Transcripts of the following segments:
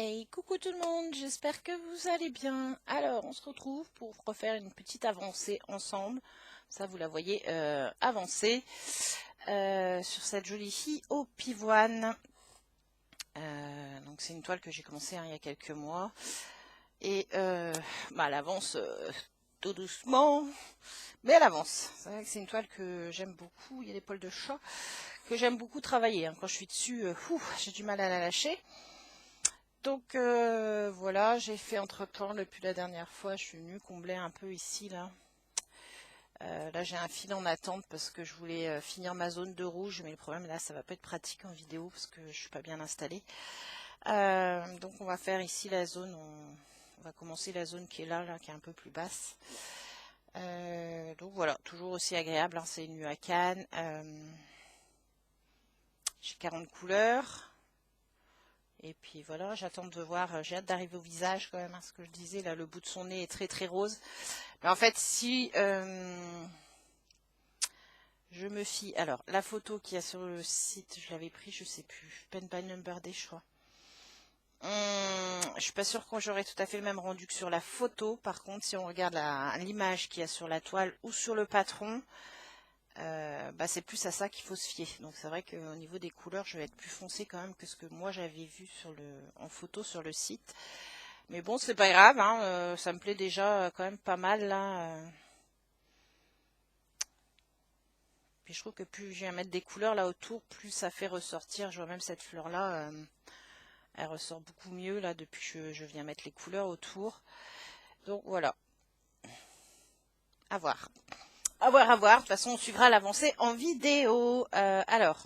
Hey, coucou tout le monde, j'espère que vous allez bien. Alors, on se retrouve pour refaire une petite avancée ensemble. Ça, vous la voyez avancer sur cette jolie fille au pivoine. Donc, c'est une toile que j'ai commencé il y a quelques mois. Et elle avance tout doucement, mais elle avance. C'est vrai que c'est une toile que j'aime beaucoup. Il y a des poils de chat que j'aime beaucoup travailler. Quand je suis dessus, j'ai du mal à la lâcher. Donc voilà, j'ai fait entre-temps, depuis la dernière fois, je suis venue combler un peu ici, là. Là, j'ai un fil en attente parce que je voulais finir ma zone de rouge, mais le problème, là, ça va pas être pratique en vidéo parce que je suis pas bien installée. Donc on va faire ici la zone, on va commencer la zone qui est là, qui est un peu plus basse. Donc voilà, toujours aussi agréable, hein, c'est une nuit à Cannes. J'ai 40 couleurs. Et puis voilà, j'attends de voir, j'ai hâte d'arriver au visage quand même, hein, ce que je disais, là le bout de son nez est très très rose. Mais en fait, si je me fie, alors la photo qu'il y a sur le site, je l'avais pris, je sais plus, Pen by Number Day, je crois. Je suis pas sûre que j'aurai tout à fait le même rendu que sur la photo. Par contre, si on regarde l'image qu'il y a sur la toile ou sur le patron, c'est plus à ça qu'il faut se fier. Donc c'est vrai qu'au niveau des couleurs, je vais être plus foncé quand même que ce que moi j'avais vu en photo sur le site. Mais bon, c'est pas grave, hein, ça me plaît déjà quand même pas mal là. Puis je trouve que plus je viens mettre des couleurs là autour, plus ça fait ressortir. Je vois même cette fleur là, elle ressort beaucoup mieux là depuis que je viens mettre les couleurs autour. Donc voilà, à voir. À voir, à voir. De toute façon, on suivra l'avancée en vidéo. Alors,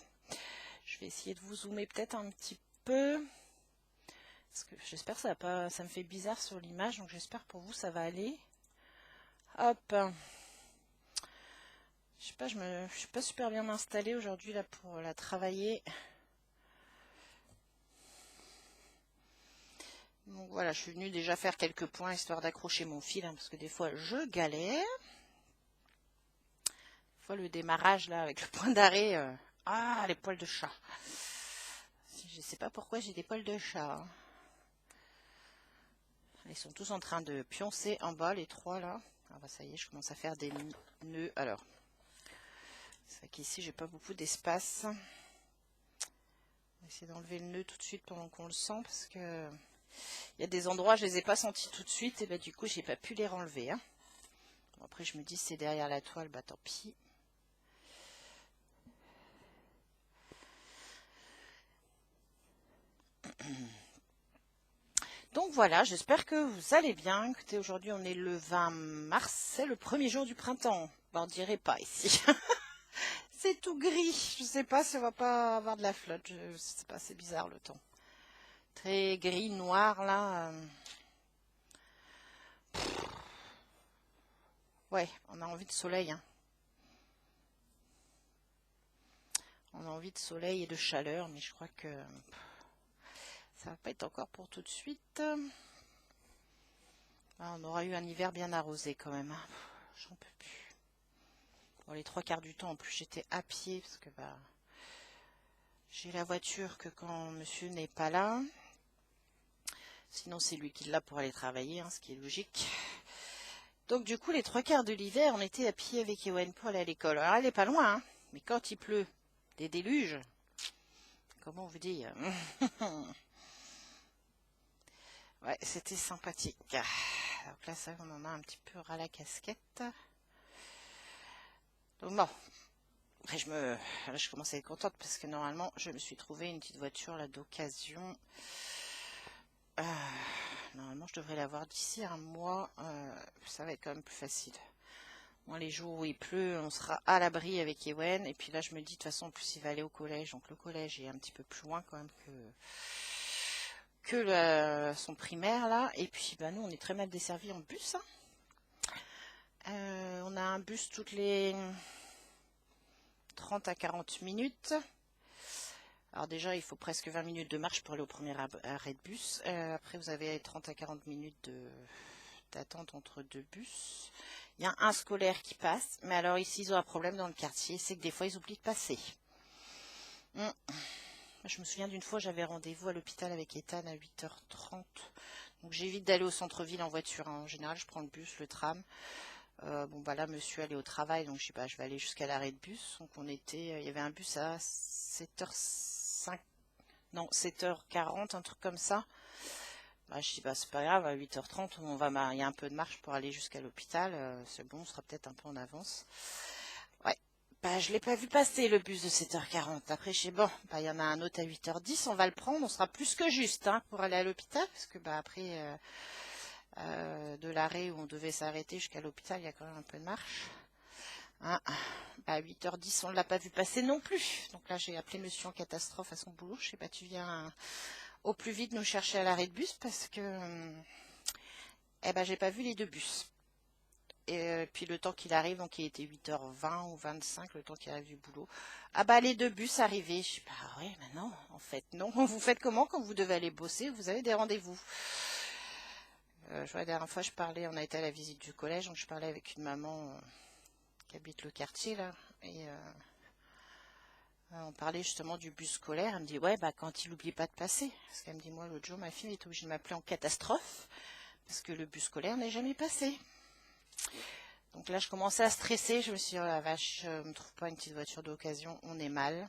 je vais essayer de vous zoomer peut-être un petit peu. Parce que j'espère que ça me fait bizarre sur l'image. Donc j'espère pour vous ça va aller. Hop. Je sais pas, je suis pas super bien installée aujourd'hui là pour la travailler. Donc voilà, je suis venue déjà faire quelques points histoire d'accrocher mon fil, hein, parce que des fois je galère. Des fois le démarrage là avec le point d'arrêt, les poils de chat. Je sais pas pourquoi j'ai des poils de chat. Hein. Ils sont tous en train de pioncer en bas, les trois là. Ah bah ça y est, je commence à faire des nœuds. Alors, c'est vrai qu'ici j'ai pas beaucoup d'espace. On va essayer d'enlever le nœud tout de suite pendant qu'on le sent, parce que il y a des endroits je les ai pas sentis tout de suite, et bah du coup j'ai pas pu les renlever. Hein. Bon, après je me dis c'est derrière la toile, bah tant pis. Donc voilà, j'espère que vous allez bien. Écoutez, aujourd'hui on est le 20 mars, c'est le premier jour du printemps. Bah, on dirait pas ici. C'est tout gris. Je sais pas si on va pas avoir de la flotte. Je sais pas, c'est bizarre le temps. Très gris, noir là. Ouais, on a envie de soleil. Hein. On a envie de soleil et de chaleur, mais je crois que ça va pas être encore pour tout de suite. On aura eu un hiver bien arrosé quand même. Hein. J'en peux plus. Bon, les 3/4 du temps, en plus, j'étais à pied parce que j'ai la voiture que quand monsieur n'est pas là. Sinon, c'est lui qui l'a pour aller travailler, hein, ce qui est logique. Donc, du coup, les 3/4 de l'hiver, on était à pied avec Ewen pour aller à l'école. Alors, elle est pas loin, hein, mais quand il pleut, des déluges, comment vous dire? Ouais, c'était sympathique. Donc là, ça, on en a un petit peu ras la casquette. Donc bon, après je commence à être contente parce que normalement, je me suis trouvé une petite voiture là d'occasion. Normalement, je devrais l'avoir d'ici un mois. Ça va être quand même plus facile. Moi, les jours où il pleut, on sera à l'abri avec Ewen. Et puis là, je me dis, de toute façon, en plus, il va aller au collège. Donc le collège est un petit peu plus loin quand même que son primaire là. Et puis, nous, on est très mal desservis en bus. Hein. On a un bus toutes les 30 à 40 minutes. Alors déjà, il faut presque 20 minutes de marche pour aller au premier arrêt de bus. Après, vous avez 30 à 40 minutes d'attente entre deux bus. Il y a un scolaire qui passe. Mais alors ici, ils ont un problème dans le quartier. C'est que des fois, ils oublient de passer. Je me souviens d'une fois, j'avais rendez-vous à l'hôpital avec Ethan à 8h30. Donc j'évite d'aller au centre-ville en voiture, hein. En général, je prends le bus, le tram. Bon, bah là, monsieur allait au travail, donc je sais pas, je vais aller jusqu'à l'arrêt de bus. Donc il y avait un bus à 7h05, non, 7h40, un truc comme ça. Bah, je dis, bah, c'est pas grave, à 8h30, il y a un peu de marche pour aller jusqu'à l'hôpital. C'est bon, on sera peut-être un peu en avance. Ouais. Bah, je l'ai pas vu passer, le bus de 7h40. Après, je sais, bon, bah, il y en a un autre à 8h10, on va le prendre, on sera plus que juste, hein, pour aller à l'hôpital, parce que, bah, après, de l'arrêt où on devait s'arrêter jusqu'à l'hôpital, il y a quand même un peu de marche. Hein. Bah, à 8h10, on ne l'a pas vu passer non plus. Donc là, j'ai appelé monsieur en catastrophe à son boulot. Je sais pas, tu viens au plus vite nous chercher à l'arrêt de bus parce que eh ben, j'ai pas vu les deux bus. Et puis le temps qu'il arrive, donc il était 8h20 ou 25, le temps qu'il arrive du boulot. Ah bah les deux bus arrivaient. Je sais pas, ah ouais, mais non, en fait, non. Vous faites comment quand vous devez aller bosser? Vous avez des rendez-vous. Je vois, la dernière fois, on a été à la visite du collège, donc je parlais avec une maman qui habite le quartier, là, et on parlait justement du bus scolaire. Elle me dit, ouais, bah quand il n'oublie pas de passer. Parce qu'elle me dit, moi, l'autre jour, ma fille est obligée de m'appeler en catastrophe, parce que le bus scolaire n'est jamais passé. Donc là, je commençais à stresser, je me suis dit, oh la vache, je ne trouve pas une petite voiture d'occasion, on est mal.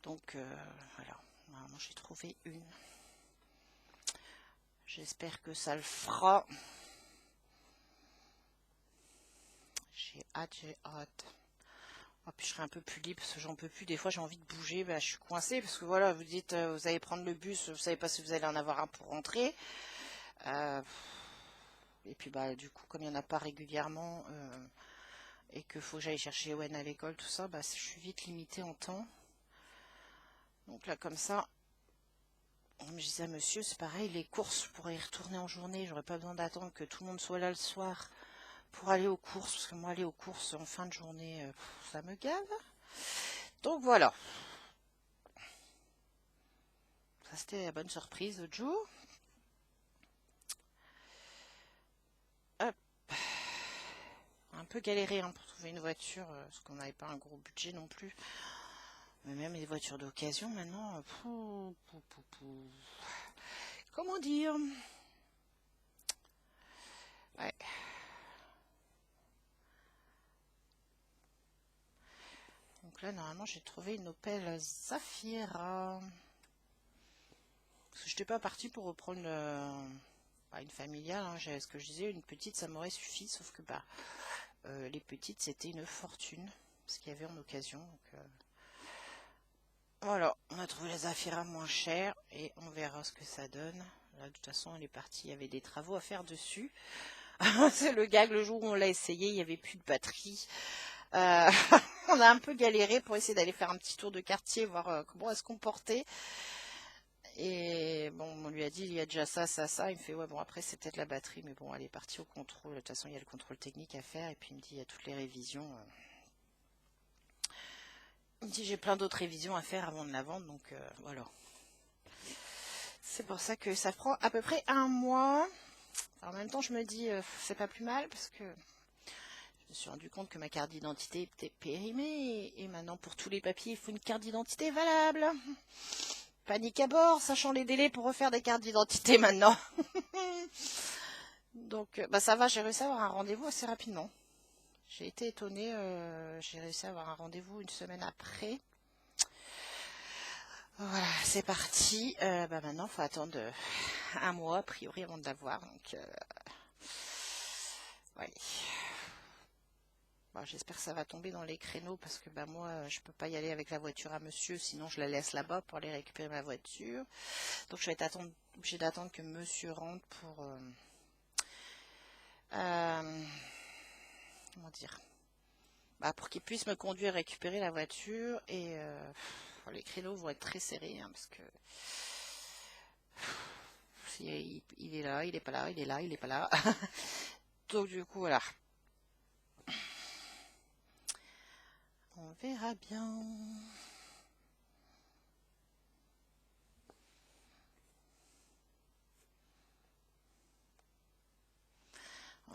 Donc, voilà, normalement, j'ai trouvé une. J'espère que ça le fera. J'ai hâte. Oh, puis je serai un peu plus libre parce que j'en peux plus. Des fois, j'ai envie de bouger. Bah, je suis coincée parce que voilà, vous dites, vous allez prendre le bus, vous savez pas si vous allez en avoir un pour rentrer. Et puis, bah, du coup, comme il n'y en a pas régulièrement et qu'il faut que j'aille chercher Owen à l'école, tout ça, bah, je suis vite limitée en temps. Donc là, comme ça, je disais à monsieur, c'est pareil, les courses, je pourrais y retourner en journée. J'aurais pas besoin d'attendre que tout le monde soit là le soir pour aller aux courses, parce que moi aller aux courses en fin de journée, ça me gave. Donc voilà. Ça c'était la bonne surprise l'autre jour. Hop. Un peu galéré hein, pour trouver une voiture, parce qu'on n'avait pas un gros budget non plus. Mais même les voitures d'occasion maintenant, comment dire? Ouais. Donc là, normalement, j'ai trouvé une Opel Zafira. Parce que je n'étais pas partie pour reprendre une familiale. Hein. Ce que je disais, une petite, ça m'aurait suffi. Sauf que les petites, c'était une fortune. Ce qu'il y avait en occasion. Donc, voilà, on a trouvé la Zafira moins chère. Et on verra ce que ça donne. Là, de toute façon, elle est partie. Il y avait des travaux à faire dessus. C'est le gag, le jour où on l'a essayé, il n'y avait plus de batterie. On a un peu galéré pour essayer d'aller faire un petit tour de quartier, voir comment elle se comportait. Et bon, on lui a dit, il y a déjà ça, ça, ça. Il me fait, ouais, bon, après, c'est peut-être la batterie, mais bon, elle est partie au contrôle. De toute façon, il y a le contrôle technique à faire. Et puis, il me dit, il y a toutes les révisions. Il me dit, j'ai plein d'autres révisions à faire avant de la vendre. Donc, voilà. C'est pour ça que ça prend à peu près un mois. En même temps, je me dis, c'est pas plus mal parce que je me suis rendu compte que ma carte d'identité était périmée. Et maintenant, pour tous les papiers, il faut une carte d'identité valable. Panique à bord, sachant les délais pour refaire des cartes d'identité maintenant. Donc, ça va, j'ai réussi à avoir un rendez-vous assez rapidement. J'ai été étonnée, j'ai réussi à avoir un rendez-vous une semaine après. Voilà, c'est parti. Maintenant, il faut attendre un mois, a priori, avant de l'avoir. Donc, ouais. Bon, j'espère que ça va tomber dans les créneaux parce que moi, je peux pas y aller avec la voiture à monsieur, sinon je la laisse là-bas pour aller récupérer ma voiture. Donc, je vais être obligée d'attendre que monsieur rentre pour... comment dire, pour qu'il puisse me conduire récupérer la voiture et les créneaux vont être très serrés hein, parce que il est là, il est pas là, il est là, il est pas là. Donc du coup voilà, on verra bien.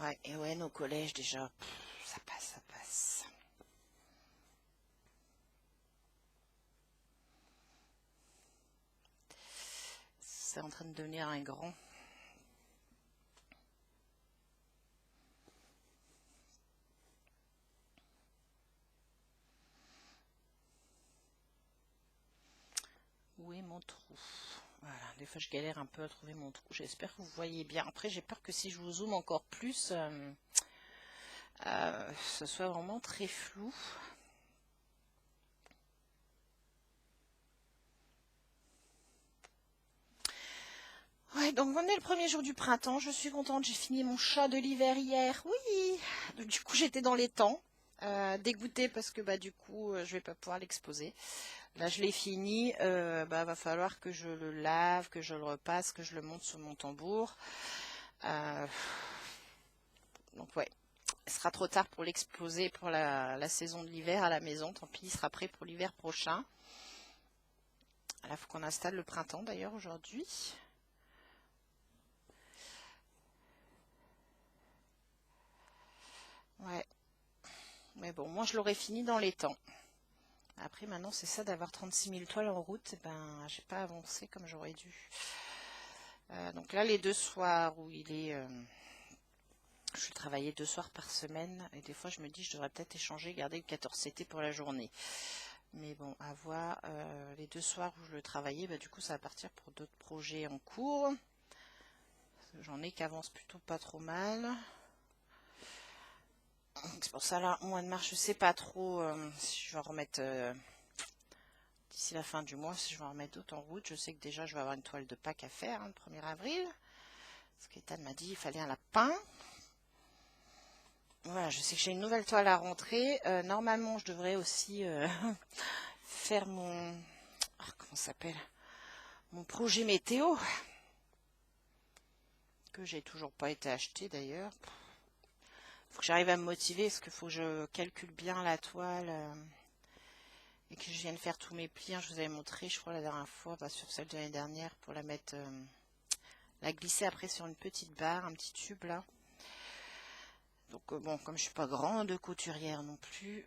Ouais, et ouais, nos collèges déjà, ça passe, ça passe. c'est en train de devenir un grand. Où est mon trou? Voilà, des fois je galère un peu à trouver mon trou. J'espère que vous voyez bien. Après, j'ai peur que si je vous zoome encore plus, ce soit vraiment très flou. Ouais, donc on est le premier jour du printemps. Je suis contente, j'ai fini mon chat de l'hiver hier. Oui, du coup j'étais dans les temps. Dégoûtée parce que du coup je vais pas pouvoir l'exposer. Là je l'ai fini. Va falloir que je le lave, que je le repasse, que je le monte sur mon tambour. Donc ouais, il sera trop tard pour l'exposer pour la saison de l'hiver à la maison. Tant pis, il sera prêt pour l'hiver prochain. Là, il faut qu'on installe le printemps d'ailleurs aujourd'hui. Ouais, mais bon, moi je l'aurais fini dans les temps. Après, maintenant, c'est ça d'avoir 36 000 toiles en route. J'ai pas avancé comme j'aurais dû. Donc là, les 2 soirs où je travaillais 2 soirs par semaine. Et des fois, je me dis, je devrais peut-être échanger, garder le 14 CT pour la journée. Mais bon, à voir. Les 2 soirs où je le travaillais, du coup, ça va partir pour d'autres projets en cours. J'en ai qui avancent plutôt pas trop mal. C'est pour ça, là, au mois de mars, je sais pas trop si je vais en remettre d'ici la fin du mois, si je vais en remettre d'autres en route. Je sais que déjà, je vais avoir une toile de Pâques à faire le 1er avril. Parce qu'Ethan m'a dit qu'il fallait un lapin. Voilà, je sais que j'ai une nouvelle toile à rentrer. Normalement, je devrais aussi faire mon... comment ça s'appelle? Mon projet météo. Que j'ai toujours pas été acheté d'ailleurs. Faut que j'arrive à me motiver parce qu'il faut que je calcule bien la toile et que je vienne faire tous mes plis. Je vous avais montré, je crois, la dernière fois, sur celle de l'année dernière, pour la mettre, la glisser après sur une petite barre, un petit tube là. Donc bon, comme je suis pas grande couturière non plus,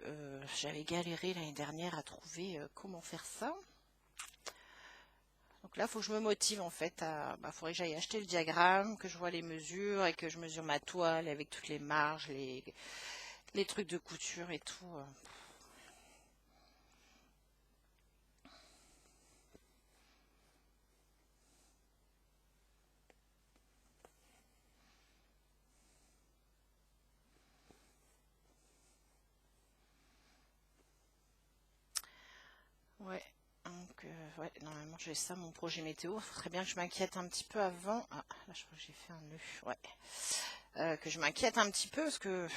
j'avais galéré l'année dernière à trouver comment faire ça. Donc là, il faut que je me motive en fait. Faudrait que j'aille acheter le diagramme, que je vois les mesures et que je mesure ma toile avec toutes les marges, les trucs de couture et tout. Ouais, donc ouais, normalement j'ai ça, mon projet météo. Il faudrait bien que je m'inquiète un petit peu avant. Ah, là je crois que j'ai fait un nœud. Ouais. Que je m'inquiète un petit peu parce que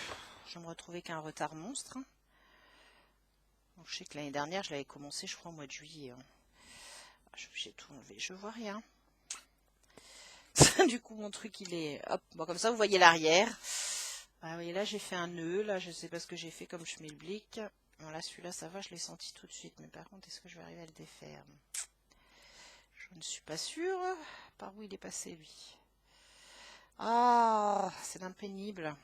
je me retrouvais qu'un retard monstre. Donc, je sais que l'année dernière je l'avais commencé, je crois, au mois de juillet. J'ai tout enlevé, je vois rien. Du coup mon truc il est... Hop, bon comme ça vous voyez l'arrière. Ah oui, là j'ai fait un nœud, là je sais pas ce que j'ai fait comme schmilblick. Bon là celui-là ça va, je l'ai senti tout de suite, mais par contre est-ce que je vais arriver à le défaire? Je ne suis pas sûre. Par où il est passé lui? Ah, c'est d'un pénible.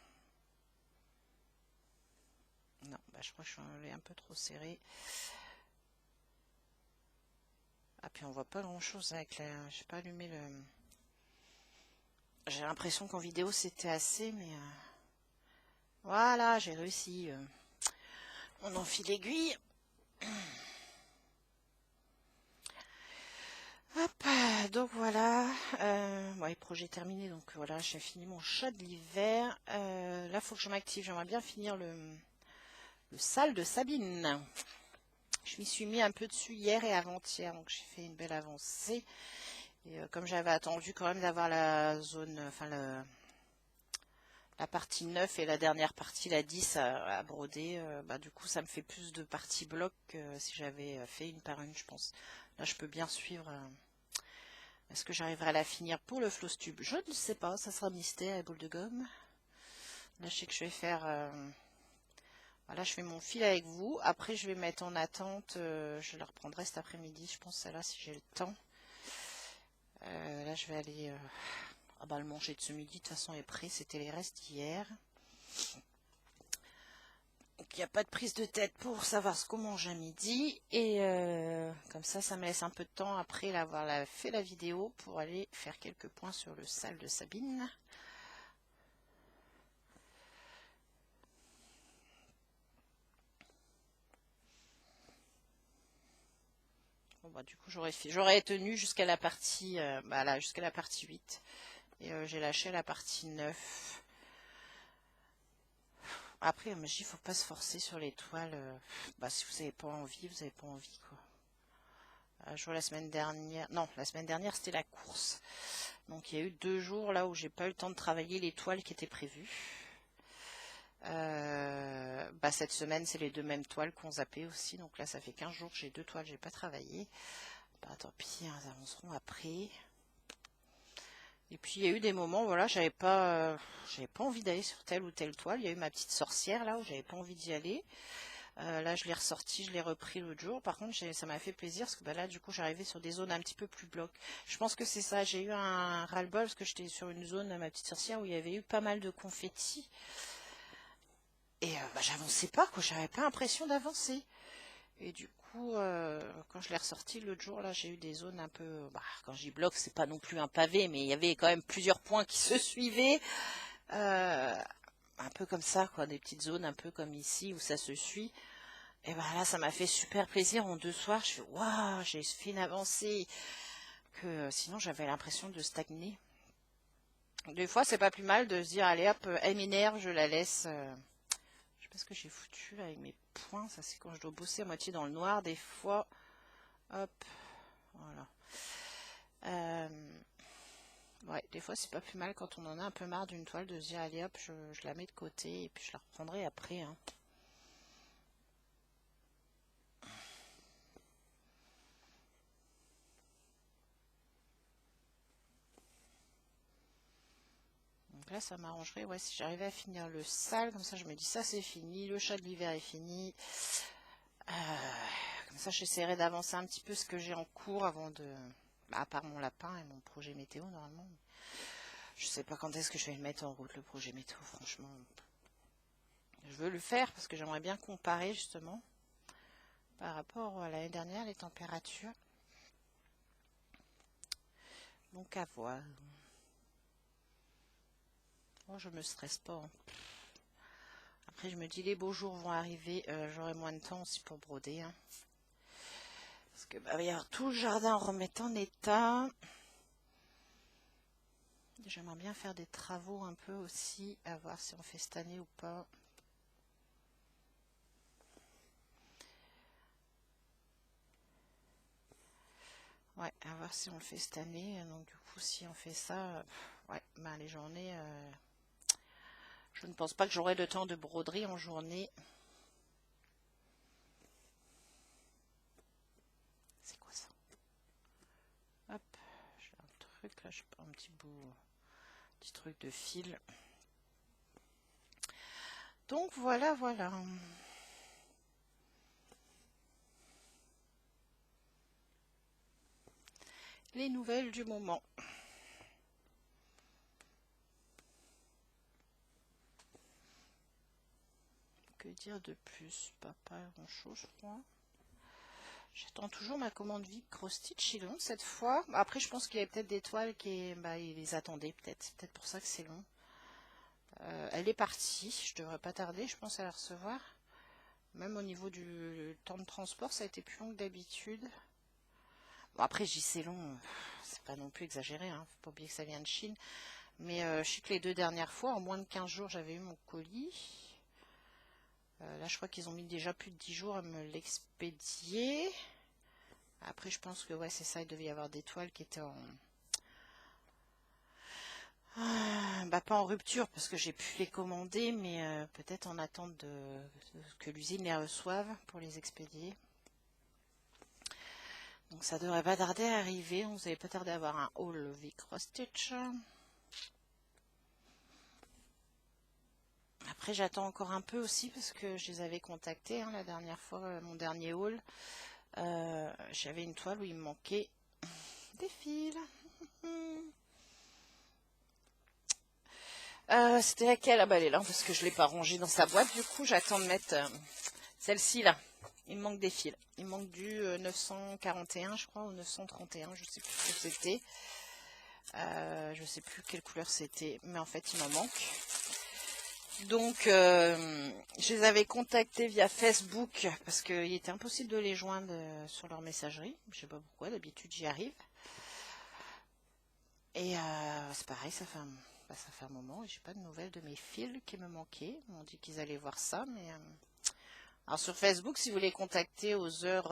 Non, je crois que je suis un peu trop serré. Ah puis on voit pas grand chose avec la... J'ai pas allumé le... J'ai l'impression qu'en vidéo c'était assez, mais... Voilà, j'ai réussi. On enfile l'aiguille. Hop, donc voilà. Le projet terminé, donc voilà, j'ai fini mon chat de l'hiver. Là, faut que je m'active. J'aimerais bien finir le sale de Sabine. Je m'y suis mis un peu dessus hier et avant-hier, donc j'ai fait une belle avancée. Et comme j'avais attendu quand même d'avoir la zone, la partie 9 et la dernière partie, la 10 à broder, du coup ça me fait plus de parties blocs que si j'avais fait une par une, je pense. Là je peux bien suivre. Est-ce que j'arriverai à la finir pour le floss tube? Je ne sais pas, ça sera mystère et boule de gomme. Là je sais que je vais faire... Voilà, je fais mon fil avec vous. Après je vais mettre en attente, je le reprendrai cet après-midi, je pense, celle-là si j'ai le temps. Là je vais aller... le manger de ce midi, de toute façon, est prêt. C'était les restes d'hier. Donc il n'y a pas de prise de tête pour savoir ce qu'on mange à midi. Et comme ça me laisse un peu de temps après avoir fait la vidéo pour aller faire quelques points sur le sale de Sabine. Bon, bah, du coup, j'aurais tenu jusqu'à la partie là, jusqu'à la partie 8. Et j'ai lâché la partie 9. Après, mais il faut pas se forcer sur les toiles. Bah, si vous n'avez pas envie, vous n'avez pas envie, quoi. Je vois la semaine dernière. Non, la semaine dernière, c'était la course. Donc, il y a eu 2 jours là où j'ai pas eu le temps de travailler les toiles qui étaient prévues. Cette semaine, c'est les 2 mêmes toiles qu'on zappait aussi. Donc là, ça fait 15 jours que j'ai 2 toiles, j'ai pas travaillé. Bah, tant pis, hein, elles avanceront après. Et puis il y a eu des moments, voilà, j'avais pas envie d'aller sur telle ou telle toile. Il y a eu ma petite sorcière là où j'avais pas envie d'y aller. Là, je l'ai ressorti, je l'ai repris l'autre jour. Par contre, ça m'a fait plaisir parce que là, du coup, j'arrivais sur des zones un petit peu plus blocs. Je pense que c'est ça. J'ai eu un ras-le-bol parce que j'étais sur une zone, ma petite sorcière, où il y avait eu pas mal de confettis. Et j'avançais pas, quoi. J'avais pas l'impression d'avancer. Et du coup, quand je l'ai ressorti l'autre jour, là, j'ai eu des zones un peu. Quand j'y bloque, c'est pas non plus un pavé, mais il y avait quand même plusieurs points qui se suivaient. Un peu comme ça, quoi, des petites zones un peu comme ici où ça se suit. Et là, ça m'a fait super plaisir. En 2 soirs, je fais waouh, j'ai fait une avancée que sinon j'avais l'impression de stagner. Des fois, c'est pas plus mal de se dire allez hop, elle m'énerve, je la laisse. Je sais pas ce que j'ai foutu là, avec mes points. Ça, c'est quand je dois bosser à moitié dans le noir. Des fois, hop, voilà. Ouais, des fois, c'est pas plus mal quand on en a un peu marre d'une toile de se dire allez hop, je la mets de côté et puis je la reprendrai après. Hein. Donc là, ça m'arrangerait, ouais, si j'arrivais à finir le sale, comme ça je me dis ça c'est fini, le chat de l'hiver est fini. Comme ça j'essaierai d'avancer un petit peu ce que j'ai en cours avant de... à part mon lapin et mon projet météo normalement. Je sais pas quand est-ce que je vais le mettre en route le projet météo, franchement. Je veux le faire parce que j'aimerais bien comparer justement par rapport à l'année dernière les températures. Donc à voir. Moi je me stresse pas. Hein. Après, je me dis, les beaux jours vont arriver, j'aurai moins de temps aussi pour broder. Hein. Parce que il va y avoir tout le jardin à remettre en état. J'aimerais bien faire des travaux un peu aussi, à voir si on fait cette année ou pas. Ouais, à voir si on le fait cette année. Donc du coup, si on fait ça, ouais, les journées, je ne pense pas que j'aurai le temps de broderie en journée. C'est quoi ça? Hop, j'ai un truc là, je sais pas, un petit truc de fil. Donc voilà, voilà. Les nouvelles du moment. Que dire de plus? Pas grand chose, je crois. J'attends toujours ma commande Vic Cross Stitch, il est long cette fois. Après, je pense qu'il y a peut-être des toiles qui il les attendait peut-être. C'est peut-être pour ça que c'est long. Elle est partie, je devrais pas tarder, je pense à la recevoir. Même au niveau du temps de transport, ça a été plus long que d'habitude. Bon, après, j'y c'est long, c'est pas non plus exagéré, hein. Faut pas oublier que ça vient de Chine. Mais je sais que les 2 dernières fois, en moins de 15 jours, j'avais eu mon colis. Là, je crois qu'ils ont mis déjà plus de 10 jours à me l'expédier. Après, je pense que ouais, c'est ça, il devait y avoir des toiles qui étaient pas en rupture parce que j'ai pu les commander, mais peut-être en attente que l'usine les reçoive pour les expédier. Donc ça devrait pas tarder à arriver. Vous n'avez pas tardé à avoir un haul Vic Cross Stitch. Après, j'attends encore un peu aussi parce que je les avais contactés la dernière fois, mon dernier haul. J'avais une toile où il me manquait des fils. C'était laquelle? Ah bah elle est là, parce que je ne l'ai pas rangée dans sa boîte. Du coup, j'attends de mettre celle-ci là. Il me manque des fils. Il me manque du 941, je crois, ou 931, je sais plus ce que c'était. Je sais plus quelle couleur c'était, mais en fait, il m'en manque. Donc, je les avais contactés via Facebook, parce qu'il était impossible de les joindre sur leur messagerie. Je sais pas pourquoi, d'habitude j'y arrive. Et c'est pareil, ça fait un moment et j'ai pas de nouvelles de mes fils qui me manquaient. Ils m'ont dit qu'ils allaient voir ça, mais alors sur Facebook, si vous les contactez aux heures,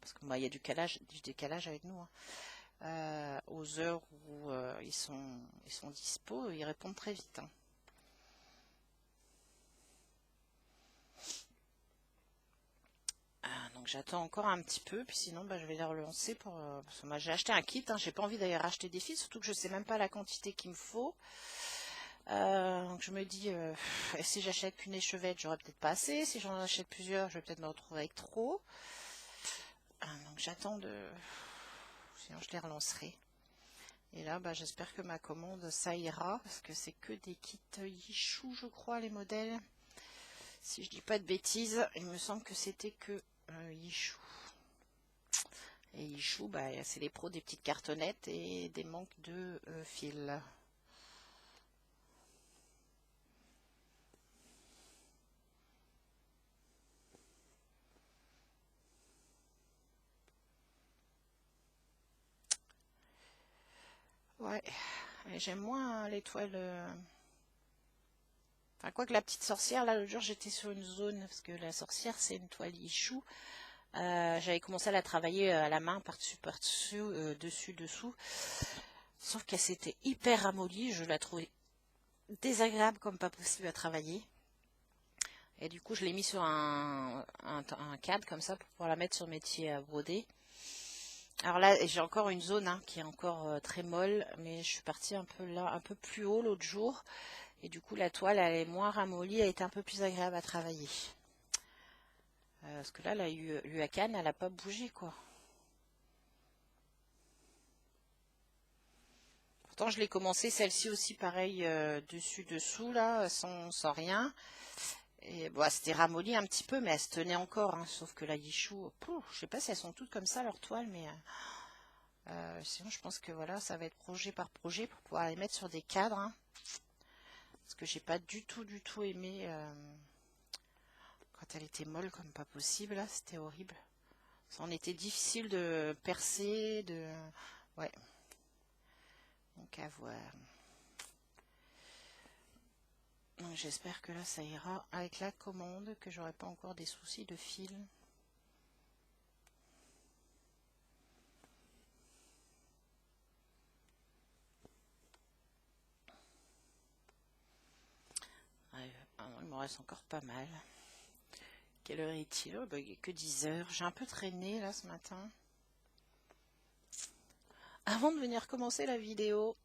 parce que moi il y a du décalage avec nous, hein, aux heures où ils sont dispo, ils répondent très vite. Hein. Donc j'attends encore un petit peu, puis sinon bah, je vais les relancer parce que moi j'ai acheté un kit, hein, j'ai pas envie d'ailleurs acheter des fils, surtout que je sais même pas la quantité qu'il me faut. Donc je me dis, si j'achète qu'une échevette, j'aurai peut-être pas assez. Si j'en achète plusieurs, je vais peut-être me retrouver avec trop. Donc j'attends de... Sinon je les relancerai. Et là, bah, j'espère que ma commande, ça ira. Parce que c'est que des kits Yichou, je crois, les modèles. Si je dis pas de bêtises, il me semble que c'était que Yichou. Et Yichou, bah, c'est les pros des petites cartonnettes et des manques de fils. Ouais, j'aime moins l'étoile. Enfin, quoi que la petite sorcière, là, l'autre jour, j'étais sur une zone, parce que la sorcière, c'est une toile Yichou. J'avais commencé à la travailler à la main, par-dessus, dessus, dessous. Sauf qu'elle s'était hyper ramollie. Je la trouvais désagréable comme pas possible à travailler. Et du coup, je l'ai mis sur un cadre comme ça pour pouvoir la mettre sur métier à broder. Alors là, j'ai encore une zone hein, qui est encore très molle, mais je suis partie un peu là, un peu plus haut l'autre jour. Et du coup, la toile, elle est moins ramollie, elle est un peu plus agréable à travailler. Parce que là, la canne, elle n'a pas bougé, quoi. Pourtant, je l'ai commencé, celle-ci aussi, pareil, dessus-dessous, là, sans rien. Et bon, c'était ramolli un petit peu, mais elle se tenait encore. Hein, sauf que la Yichou, je sais pas si elles sont toutes comme ça, leurs toiles, mais sinon, je pense que voilà, ça va être projet par projet pour pouvoir les mettre sur des cadres. Hein, parce que j'ai pas du tout aimé quand elle était molle comme pas possible. Là, c'était horrible. Ça en était difficile de percer, ouais. Donc à voir. Donc j'espère que là ça ira avec la commande, que j'aurai pas encore des soucis de fil. Ouais, il m'en reste encore pas mal. Quelle heure est-il? Oh, bah, il n'est que 10 heures. J'ai un peu traîné là ce matin. Avant de venir commencer la vidéo,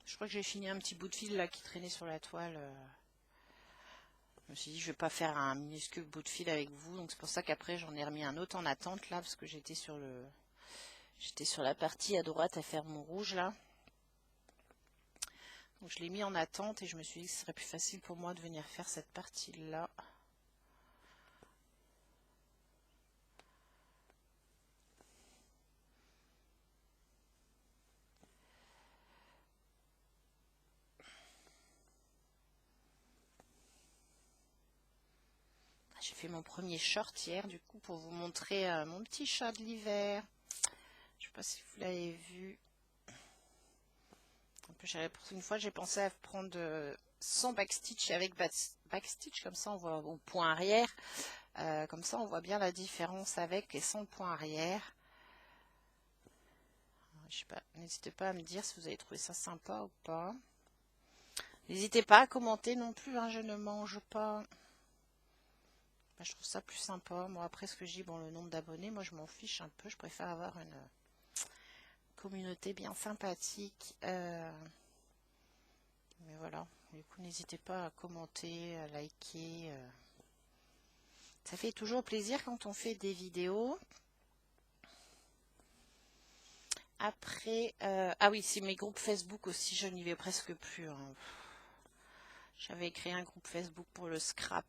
je crois que j'ai fini un petit bout de fil là qui traînait sur la toile. Je me suis dit je vais pas faire un minuscule bout de fil avec vous, donc c'est pour ça qu'après j'en ai remis un autre en attente là parce que j'étais sur la partie à droite à faire mon rouge là. Donc je l'ai mis en attente et je me suis dit que ce serait plus facile pour moi de venir faire cette partie là. J'ai fait mon premier short hier du coup pour vous montrer mon petit chat de l'hiver. Je sais pas si vous l'avez vu. Pour une fois j'ai pensé à prendre sans backstitch et avec backstitch, comme ça on voit au point arrière. Comme ça on voit bien la différence avec et sans le point arrière. Je sais pas, n'hésitez pas à me dire si vous avez trouvé ça sympa ou pas. N'hésitez pas à commenter non plus, hein, je ne mange pas. Je trouve ça plus sympa. Moi, après ce que je dis, bon, le nombre d'abonnés, moi je m'en fiche un peu. Je préfère avoir une communauté bien sympathique. Mais voilà. Du coup, n'hésitez pas à commenter, à liker. Ça fait toujours plaisir quand on fait des vidéos. Après, ah oui, c'est mes groupes Facebook aussi, je n'y vais presque plus, hein. J'avais créé un groupe Facebook pour le scrap.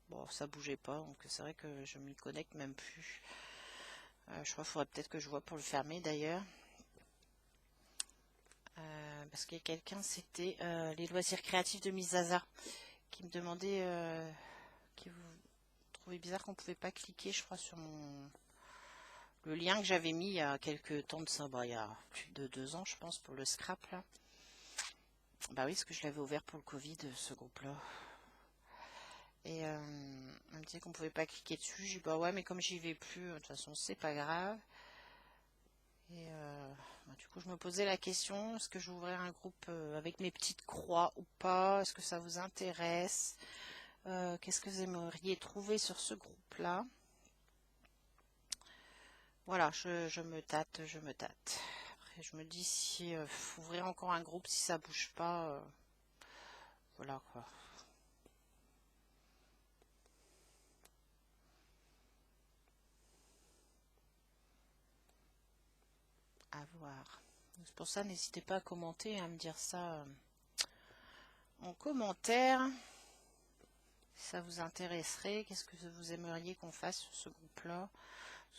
Bon, ça bougeait pas, donc c'est vrai que je m'y connecte même plus. Je crois qu'il faudrait peut-être que je vois pour le fermer d'ailleurs. Parce qu'il y a quelqu'un, c'était les loisirs créatifs de Mizaza, qui me demandait, qui vous trouvait bizarre qu'on pouvait pas cliquer, je crois, sur le lien que j'avais mis il y a quelques temps de ça, bah, il y a plus de 2 ans, je pense, pour le scrap là. Bah oui, parce que je l'avais ouvert pour le Covid, ce groupe-là. Et elle me disait qu'on pouvait pas cliquer dessus. J'ai dit bah ouais, mais comme j'y vais plus, de toute façon, c'est pas grave. Et bah, du coup, je me posais la question, est-ce que j'ouvrais un groupe avec mes petites croix ou pas? Est-ce que ça vous intéresse? Qu'est-ce que vous aimeriez trouver sur ce groupe-là? Voilà, je me tâte, je me tâte. Après, je me dis si ouvrir encore un groupe, si ça bouge pas, voilà quoi. À voir. C'est pour ça, n'hésitez pas à commenter, à me dire ça en commentaire. Si ça vous intéresserait, qu'est-ce que vous aimeriez qu'on fasse sur ce groupe-là?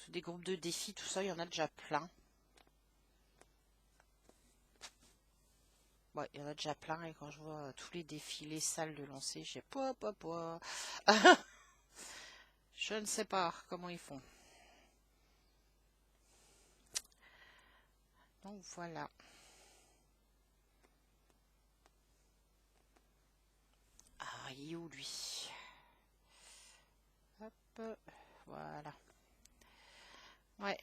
Des groupes de défis, tout ça, il y en a déjà plein. Ouais, il y en a déjà plein, et quand je vois tous les défis, les salles de lancer, j'ai pas. Je ne sais pas comment ils font. Donc voilà. Ah, il est où lui? Hop, voilà. Ouais.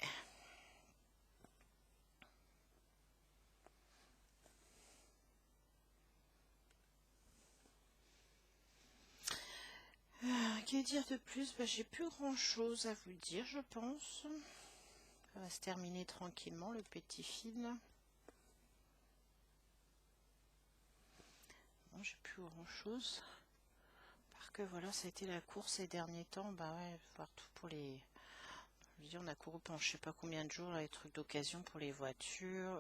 Que dire de plus? Bah, j'ai plus grand chose à vous dire, je pense. Ça va se terminer tranquillement le petit film. Bon, j'ai plus grand chose. Parce que voilà, ça a été la course ces derniers temps. Bah ouais, voir tout pour les. Je veux dire, on a couru pendant je sais pas combien de jours là, les trucs d'occasion pour les voitures.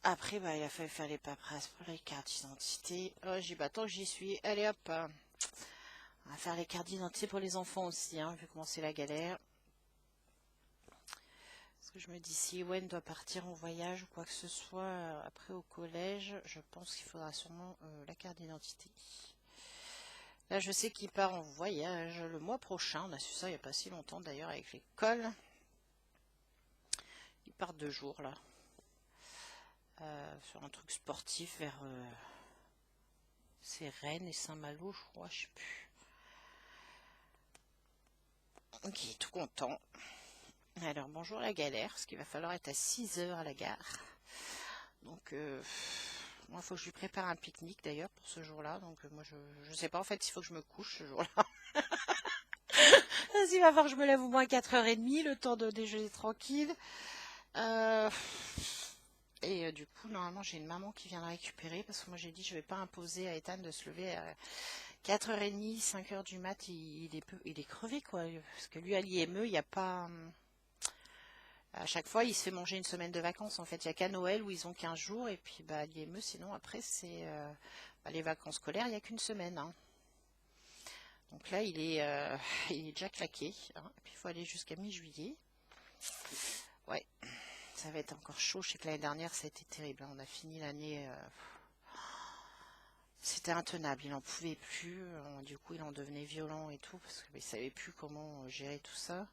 Après, bah, il a fallu faire les paperasses pour les cartes d'identité. Oh, j'ai bah tant que j'y suis. Allez hop, hein. On va faire les cartes d'identité pour les enfants aussi, hein, vu comment c'est la galère. Parce que je me dis, si Ewen doit partir en voyage ou quoi que ce soit après au collège, je pense qu'il faudra sûrement la carte d'identité. Là, je sais qu'il part en voyage le mois prochain. On a su ça il n'y a pas si longtemps d'ailleurs avec l'école. Il part 2 jours là. Sur un truc sportif vers c'est Rennes et Saint-Malo, je crois, je sais plus. Ok, tout content. Alors, bonjour la galère, parce qu'il va falloir être à 6 heures à la gare. Donc, moi, il faut que je lui prépare un pique-nique d'ailleurs pour ce jour-là. Donc, moi, je sais pas en fait s'il faut que je me couche ce jour-là. Il va falloir que je me lève au moins 4h30, le temps de déjeuner tranquille. Et du coup, normalement, j'ai une maman qui vient la récupérer parce que moi, j'ai dit, je vais pas imposer à Ethan de se lever à 4h30, 5h du mat. Il est crevé, quoi. Parce que lui, à l'IME, il n'y a pas. À chaque fois, il se fait manger une semaine de vacances. En fait, il n'y a qu'à Noël où ils ont 15 jours. Et puis, bah, à l'IME, sinon, après, c'est bah, les vacances scolaires, il n'y a qu'une semaine, hein. Donc là, il est déjà claqué, hein. Et puis, il faut aller jusqu'à mi-juillet. Ouais. Ça va être encore chaud. Je sais que l'année dernière, ça a été terrible, hein. On a fini l'année. C'était intenable. Il n'en pouvait plus. Du coup, il en devenait violent et tout. Parce qu'il ne savait plus comment gérer tout ça.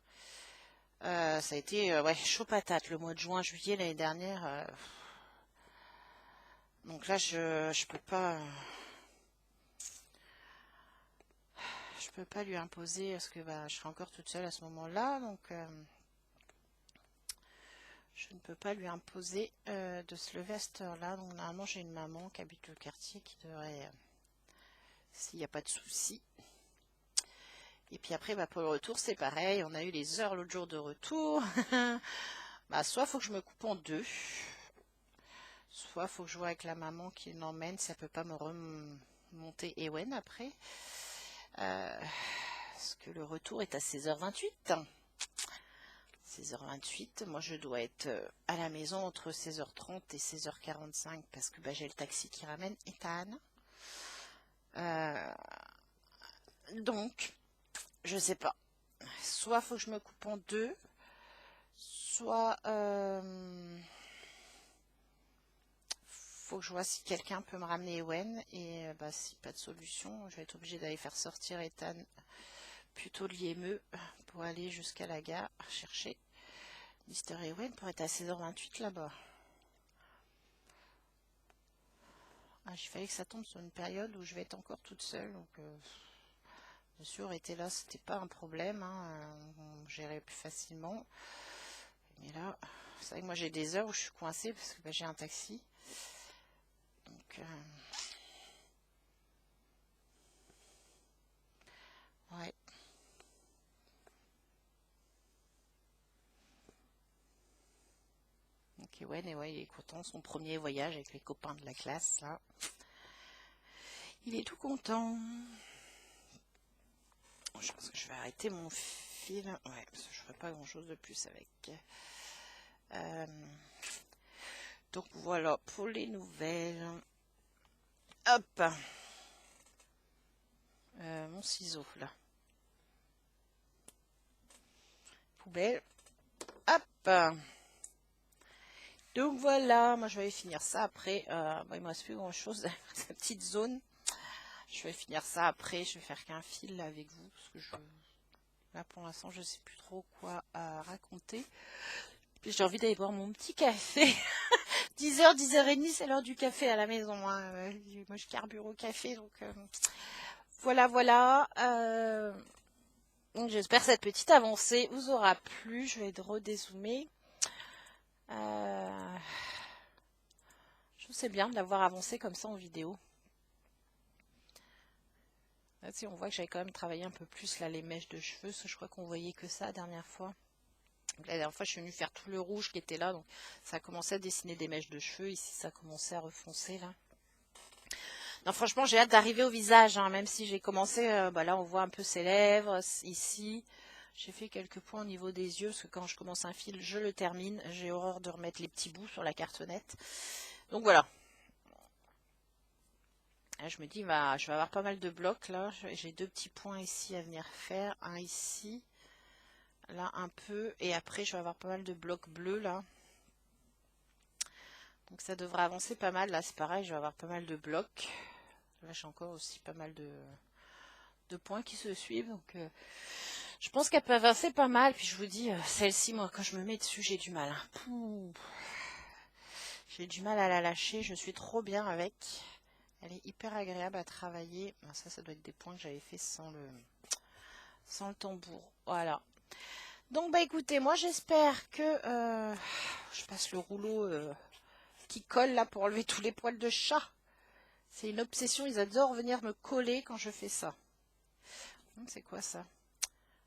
Ça a été ouais, chaud patate le mois de juin, juillet l'année dernière. Donc là, je peux pas lui imposer parce que bah, je serai encore toute seule à ce moment-là. Donc je ne peux pas lui imposer de se lever à cette heure-là. Donc normalement, j'ai une maman qui habite le quartier qui devrait, s'il n'y a pas de souci. Et puis après, bah, pour le retour, c'est pareil. On a eu les heures l'autre jour de retour. Bah, soit il faut que je me coupe en deux, soit il faut que je vois avec la maman qui l'emmène si elle peut pas me remonter Ewen après. Parce que le retour est à 16h28. 16h28. Moi, je dois être à la maison entre 16h30 et 16h45 parce que j'ai le taxi qui ramène Ethan. Donc, je sais pas. Soit faut que je me coupe en deux, soit faut que je vois si quelqu'un peut me ramener Ewen. Et si pas de solution, je vais être obligée d'aller faire sortir Ethan plutôt l'IME pour aller jusqu'à la gare chercher Mr. Ewen pour être à 16h28 là-bas. Il fallait que ça tombe sur une période où je vais être encore toute seule. Donc, monsieur aurait été là, c'était pas un problème. On gérait plus facilement. Mais là, c'est vrai que moi j'ai des heures où je suis coincée parce que j'ai un taxi. Donc, ouais. Ok, ouais, et ouais, il est content. Son premier voyage avec les copains de la classe, là. Il est tout content. Je pense que je vais arrêter mon fil. Ouais, parce que je ferai pas grand chose de plus avec. Donc voilà pour les nouvelles. Hop. Mon ciseau là. Poubelle. Hop. Donc voilà, moi je vais finir ça après. Il me reste plus grand chose dans cette petite zone. Je vais finir ça après. Je vais faire qu'un fil là, avec vous parce que là pour l'instant je sais plus trop quoi raconter. Puis j'ai envie d'aller boire mon petit café. 10h, 10h30, c'est l'heure du café à la maison. Moi je carbure au café donc voilà. Donc j'espère que cette petite avancée vous aura plu. Je vais redézoomer. Je trouve c'est bien de l'avoir avancé comme ça en vidéo. Là, on voit que j'avais quand même travaillé un peu plus là les mèches de cheveux, parce que je crois qu'on voyait que ça la dernière fois. Donc, la dernière fois, je suis venue faire tout le rouge qui était là, donc ça a commencé à dessiner des mèches de cheveux. Ici, ça a commencé à refoncer là. Non, franchement, j'ai hâte d'arriver au visage, même si j'ai commencé. Là, on voit un peu ses lèvres ici. J'ai fait quelques points au niveau des yeux, parce que quand je commence un fil, je le termine. J'ai horreur de remettre les petits bouts sur la cartonnette. Donc voilà. Je me dis, je vais avoir pas mal de blocs là. J'ai 2 petits points ici à venir faire. Un ici. Là un peu. Et après, je vais avoir pas mal de blocs bleus là. Donc ça devrait avancer pas mal. Là, c'est pareil, je vais avoir pas mal de blocs. Là, j'ai encore aussi pas mal de points qui se suivent. Donc je pense qu'elle peut avancer pas mal. Puis je vous dis, celle-ci, moi, quand je me mets dessus, j'ai du mal. J'ai du mal à la lâcher. Je suis trop bien avec. Elle est hyper agréable à travailler. Ça doit être des points que j'avais fait sans le tambour. Voilà. Donc, écoutez, moi, j'espère que je passe le rouleau qui colle là pour enlever tous les poils de chat. C'est une obsession. Ils adorent venir me coller quand je fais ça. C'est quoi ça?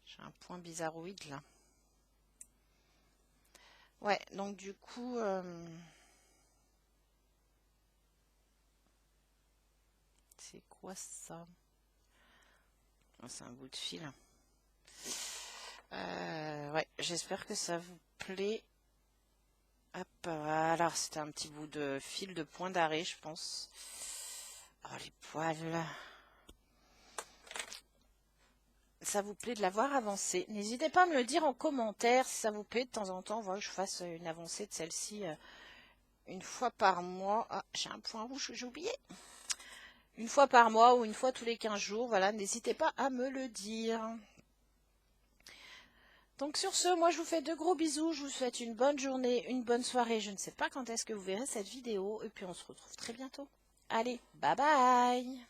J'ai un point bizarroïde là. Ouais, donc du coup... c'est quoi ça? C'est un bout de fil. Ouais, j'espère que ça vous plaît. Hop, voilà, c'était un petit bout de fil de point d'arrêt, je pense. Oh, les poils. Ça vous plaît de l'avoir avancé? N'hésitez pas à me le dire en commentaire si ça vous plaît de temps en temps. Voilà, que je fasse une avancée de celle-ci une fois par mois. Ah, j'ai un point rouge que j'ai oublié. Une fois par mois ou une fois tous les 15 jours. Voilà, n'hésitez pas à me le dire. Donc sur ce, moi je vous fais de gros bisous. Je vous souhaite une bonne journée, une bonne soirée. Je ne sais pas quand est-ce que vous verrez cette vidéo. Et puis on se retrouve très bientôt. Allez, bye bye!